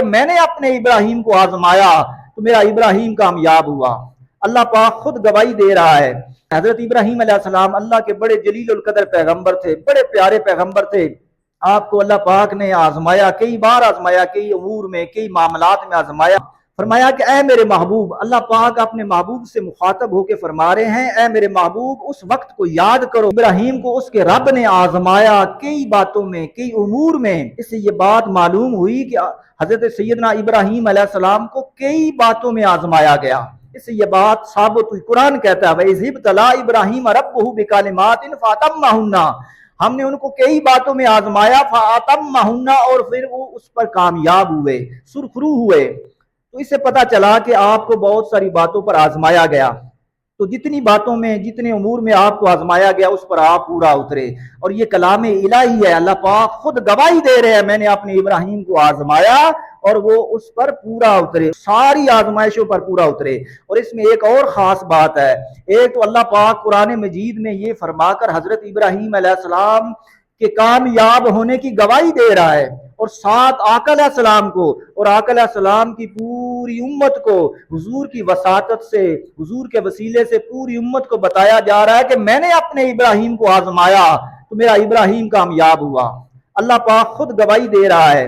کہ میں نے اپنے ابراہیم کو آزمایا تو میرا ابراہیم کامیاب ہوا۔ اللہ پاک خود گواہی دے رہا ہے۔ حضرت ابراہیم علیہ السلام اللہ کے بڑے جلیل القدر پیغمبر تھے، بڑے پیارے پیغمبر تھے۔ آپ کو اللہ پاک نے آزمایا، کئی بار آزمایا، کئی امور میں، کئی معاملات میں آزمایا۔ فرمایا کہ اے میرے محبوب، اللہ پاک اپنے محبوب سے مخاطب ہو کے فرما رہے ہیں، اے میرے محبوب اس وقت کو یاد کرو ابراہیم کو اس کے رب نے آزمایا کئی باتوں میں، کئی امور میں۔ اس سے یہ بات معلوم ہوئی کہ حضرت سیدنا ابراہیم علیہ السلام کو کئی باتوں میں آزمایا گیا۔ اس سے یہ بات ثابت ہوئی، قرآن کہتا ہے وَإِذِ ابْتَلَىٰ إِبْرَاهِيمَ رَبُّهُ بِكَلِمَاتٍ فَأَتَمَّهُنَّ، ہم نے ان کو کئی باتوں میں آزمایا، فَأَتَمَّهُنَّ، اور پھر وہ اس پر کامیاب ہوئے، سرخرو ہوئے۔ تو اس سے پتہ چلا کہ آپ کو بہت ساری باتوں پر آزمایا گیا، تو جتنی باتوں میں، جتنے امور میں آپ کو آزمایا گیا اس پر آپ پورا اترے۔ اور یہ کلام الہی ہے، اللہ پاک خود گواہی دے رہے ہیں میں نے اپنے ابراہیم کو آزمایا اور وہ اس پر پورا اترے، ساری آزمائشوں پر پورا اترے۔ اور اس میں ایک اور خاص بات ہے، ایک تو اللہ پاک قرآن مجید میں یہ فرما کر حضرت ابراہیم علیہ السلام کے کامیاب ہونے کی گواہی دے رہا ہے، اور ساتھ آقا علیہ السلام کو اور آقا علیہ السلام کی پوری امت کو حضور کی وساطت سے، حضور کے وسیلے سے پوری امت کو بتایا جا رہا ہے کہ میں نے اپنے ابراہیم کو آزمایا تو میرا ابراہیم کامیاب ہوا۔ اللہ پاک خود گواہی دے رہا ہے۔